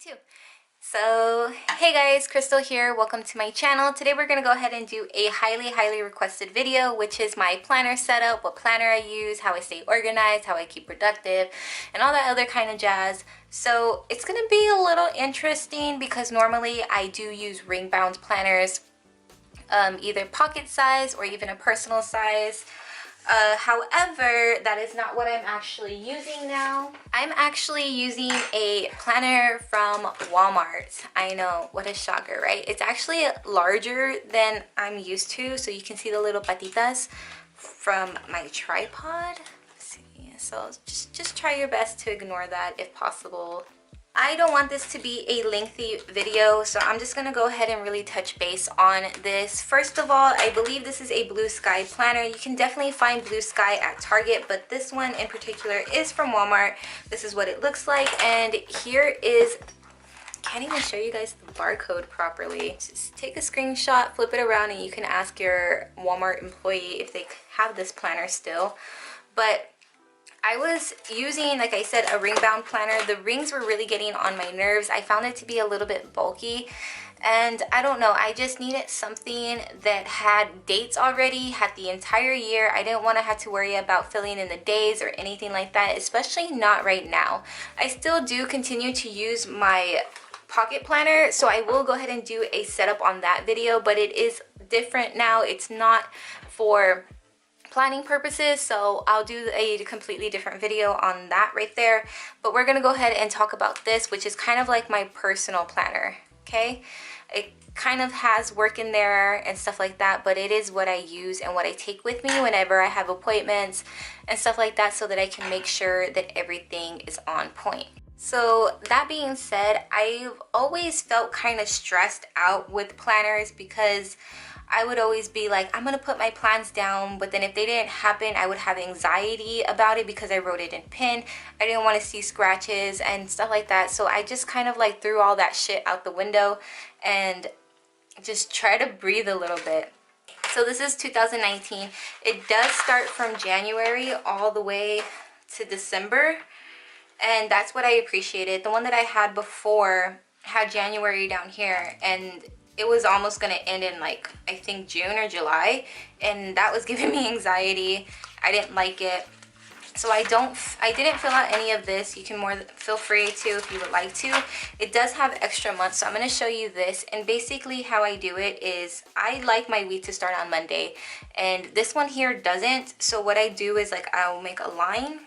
too. So hey guys, Krystal here. Welcome to my channel. Today we're going to go ahead and do a highly requested video, which is my planner setup, what planner I use, how I stay organized, how I keep productive, and all that other kind of jazz. So it's going to be a little interesting because normally I do use ring bound planners, either pocket size or even a personal size. However, that is not what I'm actually using now. I'm actually using a planner from Walmart. I know, what a shocker, right? It's actually larger than I'm used to, so you can see the little patitas from my tripod. Let's see. So just try your best to ignore that if possible. I don't want this to be a lengthy video, so I'm just going to go ahead and really touch base on this. First of all, I believe this is a blue sky planner. You can definitely find blue sky at Target, but this one in particular is from Walmart. This is what it looks like, and here is, can't even show you guys the barcode properly. Just take a screenshot, flip it around, and you can ask your Walmart employee if they have this planner still. But I was using, like I said, a ring bound planner. The rings were really getting on my nerves. I found it to be a little bit bulky, and I don't know, I just needed something that had dates already, had the entire year. I didn't want to have to worry about filling in the days or anything like that, especially not right now. I still do continue to use my pocket planner, so I will go ahead and do a setup on that video, but it is different now. It's not for planning purposes, so I'll do a completely different video on that right there. But we're gonna go ahead and talk about this, which is kind of like my personal planner. Okay, it kind of has work in there and stuff like that, but it is what I use and what I take with me whenever I have appointments and stuff like that, so that I can make sure that everything is on point. So that being said, I've always felt kind of stressed out with planners because I would always be like, I'm gonna put my plans down, but then if they didn't happen, I would have anxiety about it because I wrote it in pen. I didn't want to see scratches and stuff like that, so I just kind of like threw all that shit out the window and just try to breathe a little bit. So this is 2019. It does start from January all the way to December, and that's what I appreciated. The one that I had before had January down here, and it was almost gonna end in, like, I think June or July, and that was giving me anxiety. I didn't like it, so I didn't fill out any of this. You can feel free to if you would like to. It does have extra months, so I'm gonna show you this. And basically how I do it is I like my week to start on Monday, and this one here doesn't. So what I do is, like, I'll make a line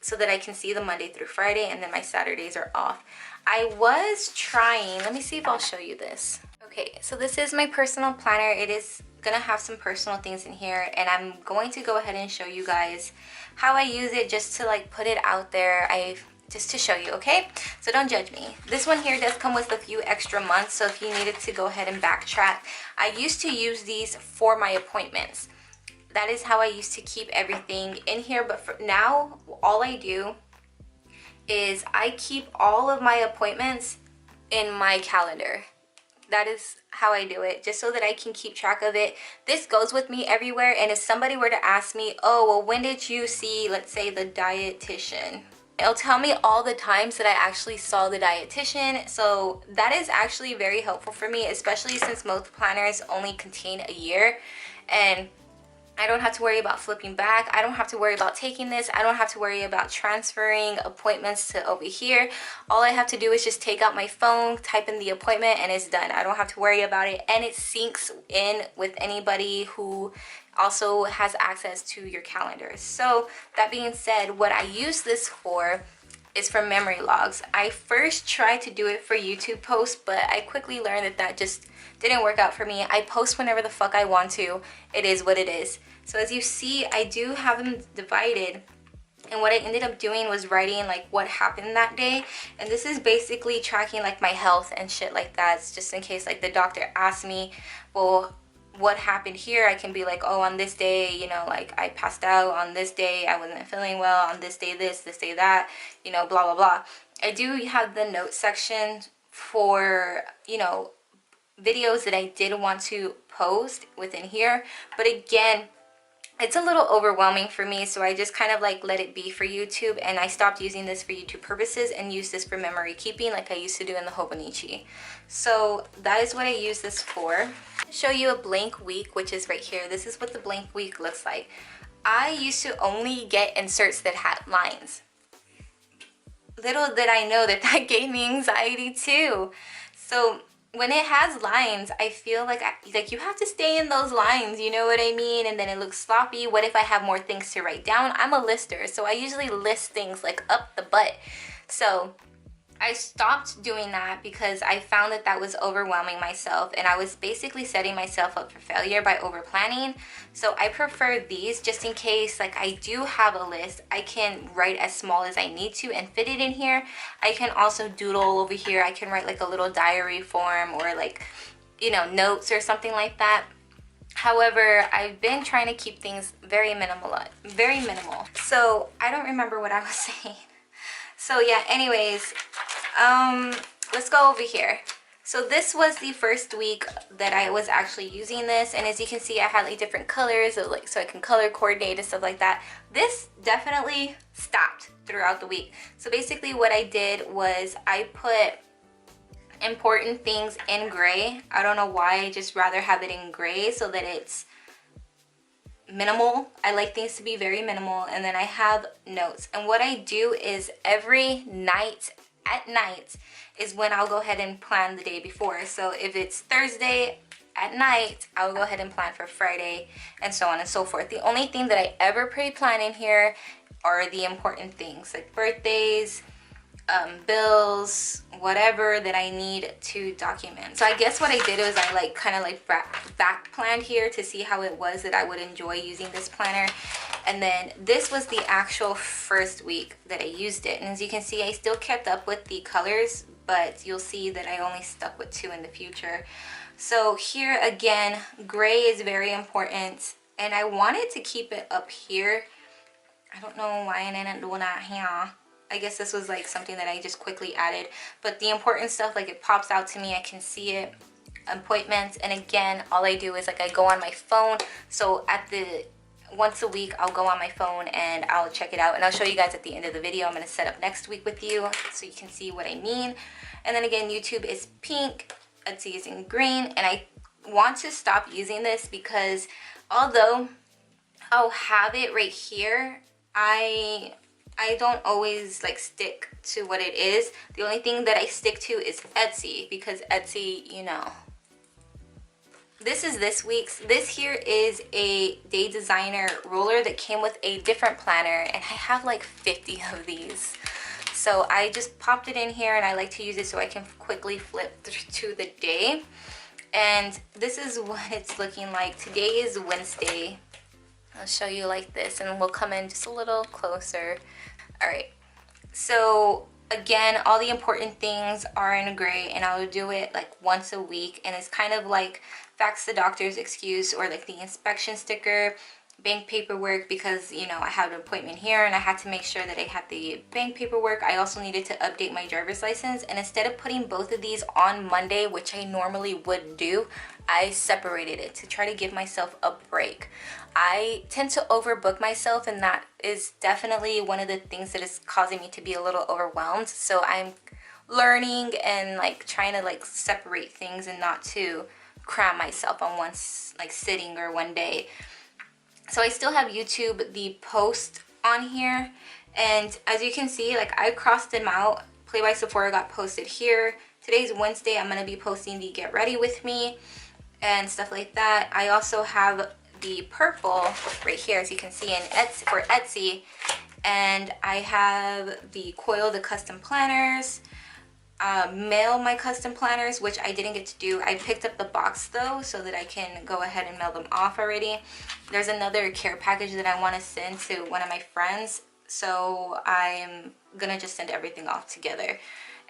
so that I can see the Monday through Friday, and then my Saturdays are off. I was trying, let me see if I'll show you this. Okay, so this is my personal planner. It is gonna have some personal things in here, and I'm going to go ahead and show you guys how I use it, just to like put it out there, just to show you, okay? So don't judge me. This one here does come with a few extra months, so if you needed to go ahead and backtrack, I used to use these for my appointments. That is how I used to keep everything in here, but for now, all I do is I keep all of my appointments in my calendar. That is how I do it, just so that I can keep track of it. This goes with me everywhere, and if somebody were to ask me, oh, well, when did you see, let's say, the dietitian? It'll tell me all the times that I actually saw the dietitian, so that is actually very helpful for me, especially since most planners only contain a year, and I don't have to worry about flipping back. I don't have to worry about taking this. I don't have to worry about transferring appointments to over here. All I have to do is just take out my phone, type in the appointment, and it's done. I don't have to worry about it, and it syncs in with anybody who also has access to your calendar. So that being said, what I use this for is for memory logs. I first tried to do it for YouTube posts, but I quickly learned that that just didn't work out for me. I post whenever the fuck I want to. It is what it is. So as you see, I do have them divided, and what I ended up doing was writing like what happened that day, and this is basically tracking like my health and shit like that. It's just in case like the doctor asked me, well, what happened here, I can be like, oh, on this day, you know, like I passed out, on this day I wasn't feeling well, on this day this day that, you know, blah blah blah. I do have the notes section for, you know, videos that I did want to post within here, but again, it's a little overwhelming for me, so I just kind of like let it be for YouTube, and I stopped using this for YouTube purposes and use this for memory keeping like I used to do in the Hobonichi. So that is what I use this for. Show you a blank week, which is right here. This is what the blank week looks like. I used to only get inserts that had lines. Little did I know that that gave me anxiety too. So when it has lines, I feel like you have to stay in those lines, you know what I mean? And then it looks sloppy. What if I have more things to write down? I'm a lister, so I usually list things like up the butt. So I stopped doing that because I found that that was overwhelming myself, and I was basically setting myself up for failure by over planning. So I prefer these just in case like I do have a list. I can write as small as I need to and fit it in here. I can also doodle over here. I can write like a little diary form or like, you know, notes or something like that. However, I've been trying to keep things very minimal. So I don't remember what I was saying. So yeah, anyways, let's go over here. So this was the first week that I was actually using this, and as you can see, I had like different colors, so I can color coordinate and stuff like that. This definitely stopped throughout the week. So basically what I did was I put important things in gray. I don't know why, I just rather have it in gray so that it's minimal. I like things to be very minimal. And then I have notes, and what I do is every night at night is when I'll go ahead and plan the day before. So if it's Thursday at night, I'll go ahead and plan for Friday, and so on and so forth. The only thing that I ever pre-plan in here are the important things like birthdays, bills, whatever that I need to document. So I guess what I did was I like kind of like back planned here to see how it was that I would enjoy using this planner. And then this was the actual first week that I used it, and as you can see, I still kept up with the colors, but you'll see that I only stuck with 2 in the future. So here again, gray is very important, and I wanted to keep it up here. I don't know why I didn't do that here. I guess this was like something that I just quickly added, but the important stuff, like it pops out to me, I can see it. Appointments, and again, all I do is like I go on my phone. So once a week I'll go on my phone and I'll check it out, and I'll show you guys at the end of the video. I'm going to set up next week with you so you can see what I mean. And then again, YouTube is pink, Etsy is in green, and I want to stop using this because although I'll have it right here, I don't always like stick to what it is. The only thing that I stick to is Etsy, because Etsy, you know. This is this week's. This here is a Day Designer ruler that came with a different planner, and I have like 50 of these. So I just popped it in here, and I like to use it so I can quickly flip to the day. And this is what it's looking like. Today is Wednesday. I'll show you like this, and we'll come in just a little closer. All right, so again, all the important things are in gray, and I'll do it like once a week, and it's kind of like fax the doctor's excuse or like the inspection sticker, bank paperwork, because you know I have an appointment here and I had to make sure that I had the bank paperwork. I also needed to update my driver's license, and instead of putting both of these on Monday, which I normally would do, I separated it to try to give myself a break. I tend to overbook myself, and that is definitely one of the things that is causing me to be a little overwhelmed. So I'm learning and like trying to like separate things and not to cram myself on one like sitting or one day. So I still have YouTube, the post on here, and as you can see, like I crossed them out. Play by Sephora got posted here. Today's Wednesday. I'm going to be posting the Get Ready With Me and stuff like that. I also have the purple right here, as you can see, in Etsy, for Etsy, and I have the Coil, the custom planners, mail my custom planners, which I didn't get to do. I picked up the box though so that I can go ahead and mail them off already. There's another care package that I want to send to one of my friends, so I'm gonna just send everything off together.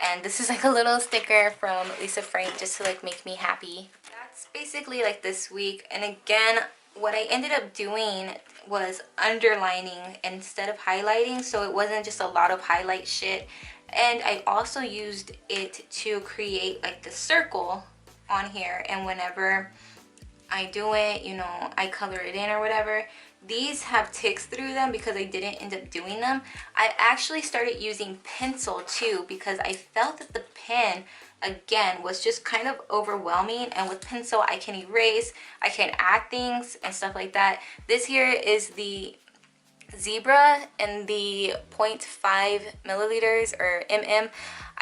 And this is like a little sticker from Lisa Frank just to like make me happy. That's basically like this week. And again, what I ended up doing was underlining instead of highlighting, so it wasn't just a lot of highlight shit. And I also used it to create like the circle on here, and whenever I do it, you know, I color it in or whatever. these have ticks through them because I didn't end up doing them. I actually started using pencil too because I felt that the pen again was just kind of overwhelming, and with pencil I can erase, I can add things and stuff like that. This here is the Zebra in the 0.5 milliliters or mm.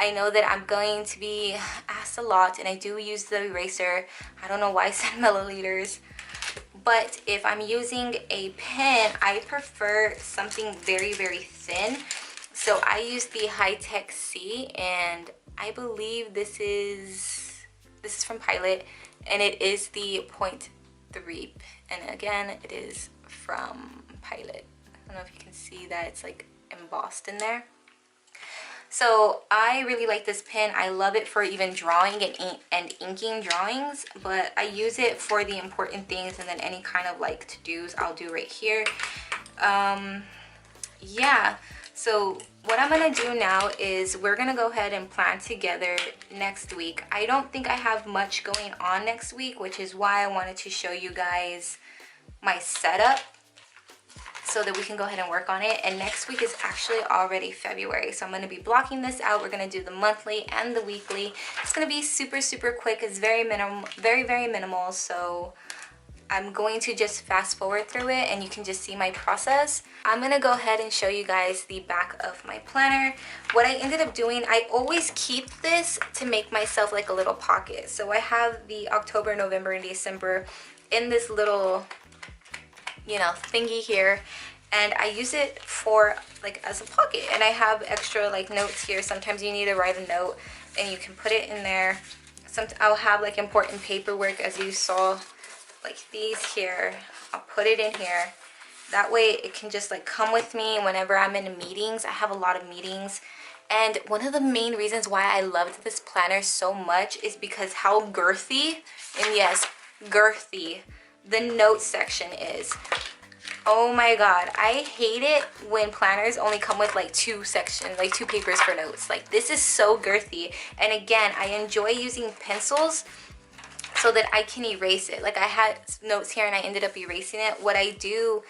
I know that I'm going to be asked a lot, and I do use the eraser. I don't know why I said milliliters, but if I'm using a pen, I prefer something very, very thin. So I use the High Tech C, and I believe this is from Pilot, and it is the 0.3, and again it is from Pilot. I don't know if you can see that it's like embossed in there. So I really like this pen. I love it for even drawing and inking drawings, but I use it for the important things, and then any kind of like to-dos I'll do right here. Yeah, so what I'm gonna do now is we're gonna go ahead and plan together next week. I don't think I have much going on next week, which is why I wanted to show you guys my setup so that we can go ahead and work on it. And next week is actually already February, so I'm going to be blocking this out. We're going to do the monthly and the weekly. It's going to be super, super quick. It's very minimal, very, very minimal, so I'm going to just fast forward through it and you can just see my process. I'm going to go ahead and show you guys the back of my planner. What I ended up doing, I always keep this to make myself like a little pocket. So I have the October, November, and December in this little, you know, thingy here, and I use it for like as a pocket, and I have extra like notes here. Sometimes you need to write a note and you can put it in there. I'll have like important paperwork, as you saw, like these here. I'll put it in here. That way it can just like come with me whenever I'm in meetings. I have a lot of meetings, and one of the main reasons why I loved this planner so much is because how girthy, and yes, girthy, the notes section is. Oh my god, I hate it when planners only come with like two sections, like two papers for notes. Like this is so girthy, and again, I enjoy using pencils so that I can erase it. Like I had notes here and I ended up erasing it. What I do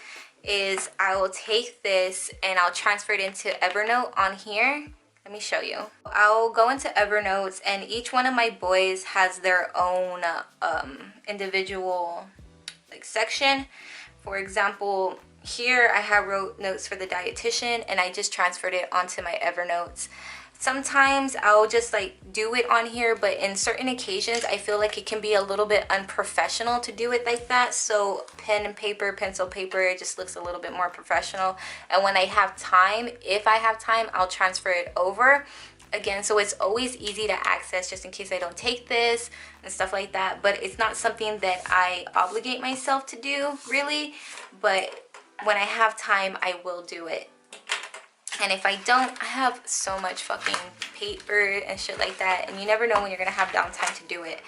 is I will take this and I'll transfer it into Evernote on here. Let me show you. I'll go into Evernote, and each one of my boys has their own individual like section. For example, here I have wrote notes for the dietitian, and I just transferred it onto my Evernote. Sometimes I'll just like do it on here, but in certain occasions I feel like it can be a little bit unprofessional to do it like that. So pen and paper, pencil paper, it just looks a little bit more professional. And when I have time, if I have time, I'll transfer it over again, so it's always easy to access just in case I don't take this and stuff like that. But it's not something that I obligate myself to do really, but when I have time I will do it. And if I don't, I have so much fucking paper and shit like that, and you never know when you're gonna have downtime to do it.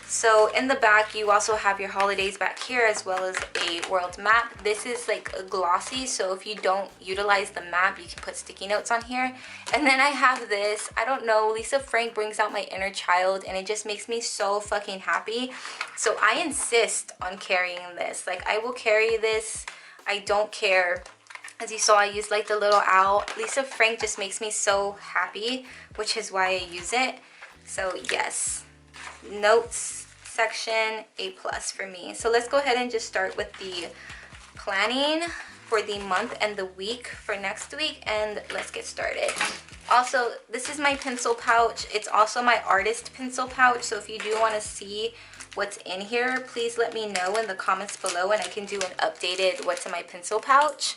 So in the back you also have your holidays back here, as well as a world map. This is like a glossy, so if you don't utilize the map you can put sticky notes on here. And then I have this, I don't know, Lisa Frank brings out my inner child, and it just makes me so fucking happy. So I insist on carrying this. Like I will carry this, I don't care. As you saw, I used like the little owl. Lisa Frank just makes me so happy, which is why I use it. So yes, notes section, A+ for me. So let's go ahead and just start with the planning for the month and the week for next week, and let's get started. Also, this is my pencil pouch. It's also my artist pencil pouch, so if you do want to see what's in here, please let me know in the comments below, and I can do an updated what's in my pencil pouch.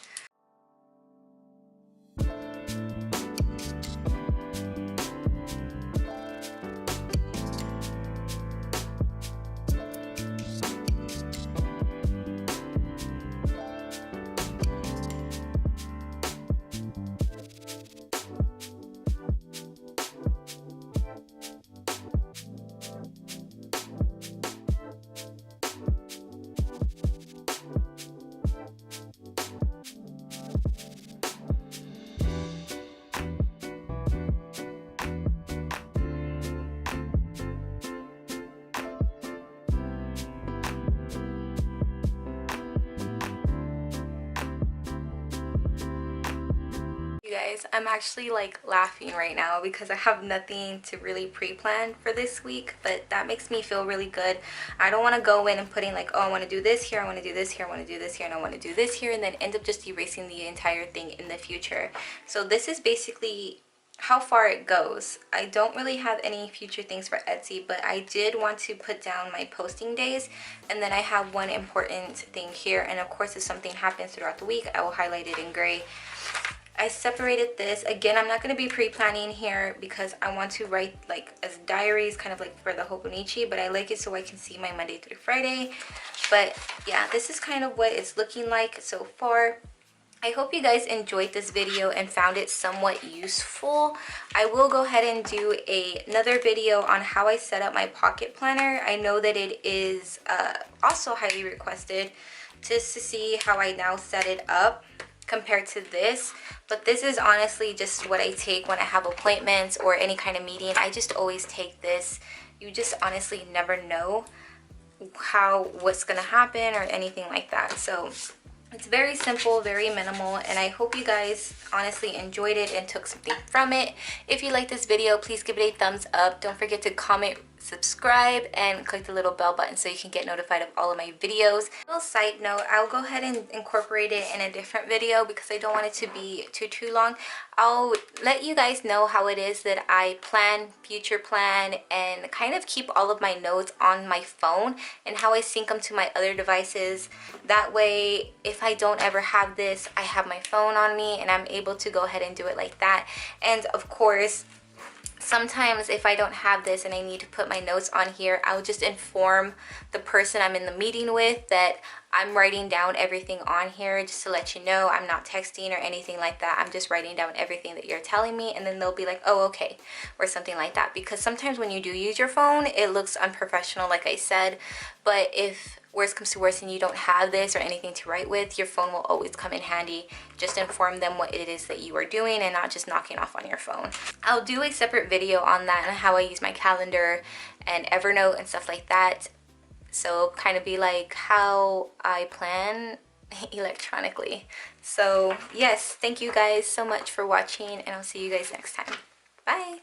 guys, I'm actually like laughing right now because I have nothing to really pre-plan for this week, but that makes me feel really good. I don't want to go in and putting like, oh, I want to do this here, I want to do this here, I want to do this here, and I want to do this here, and then end up just erasing the entire thing in the future. So this is basically how far it goes. I don't really have any future things for Etsy, but I did want to put down my posting days, and then I have one important thing here, and of course if something happens throughout the week I will highlight it in gray. I separated this. Again, I'm not going to be pre-planning here because I want to write like as diaries, kind of like for the Hobonichi, but I like it so I can see my Monday through Friday. But yeah, this is kind of what it's looking like so far. I hope you guys enjoyed this video and found it somewhat useful. I will go ahead and do another video on how I set up my pocket planner. I know that it is also highly requested just to see how I now set it up compared to this, but this is honestly just what I take when I have appointments or any kind of meeting. I just always take this. You just honestly never know what's gonna happen or anything like that. So it's very simple, very minimal, and I hope you guys honestly enjoyed it and took something from it. If you like this video, please give it a thumbs up. Don't forget to comment, subscribe, and click the little bell button so you can get notified of all of my videos. A little side note, I'll go ahead and incorporate it in a different video because I don't want it to be too long. I'll let you guys know how it is that I future plan, and kind of keep all of my notes on my phone and how I sync them to my other devices. That way, if I don't ever have this, I have my phone on me and I'm able to go ahead and do it like that. And of course, sometimes if I don't have this and I need to put my notes on here, I'll just inform the person I'm in the meeting with that I'm writing down everything on here, just to let you know I'm not texting or anything like that. I'm just writing down everything that you're telling me, and then they'll be like, oh, okay, or something like that. Because sometimes when you do use your phone, it looks unprofessional, like I said. But if worst comes to worst and you don't have this or anything to write with, your phone will always come in handy. Just inform them what it is that you are doing and not just knocking off on your phone. I'll do a separate video on that and how I use my calendar and Evernote and stuff like that. So kind of be like how I plan electronically. So yes, thank you guys so much for watching, and I'll see you guys next time. Bye.